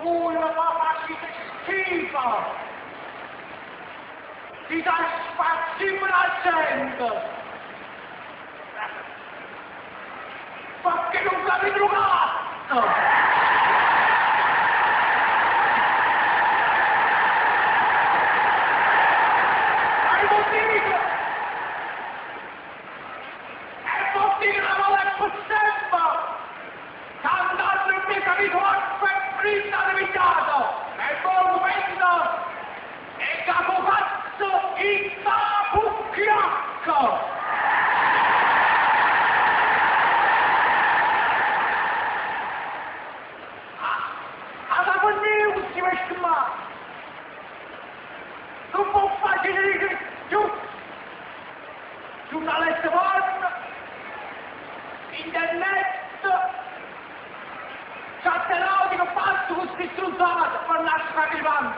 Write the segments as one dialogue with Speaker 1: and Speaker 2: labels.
Speaker 1: Voi ma facete schifo! Ti dai spazio la gente! Perché non l'avete trovato? Prima limitato e buon momento e capocazzo in tapucchiacco! Alla con si mette male! Non può facile dire giornalista buono, internet, Cattelaudico fatto con stronzate per nascere arrivando.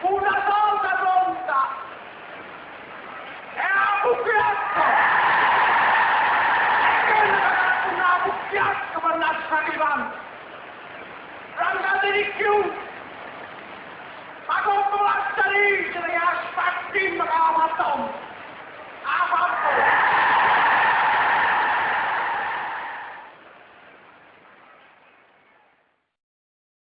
Speaker 1: Una volta pronta e a bucchiacco! E quella che una bucchiacco per nascere arrivando. Rangate di più! Ma come la salite che aspetta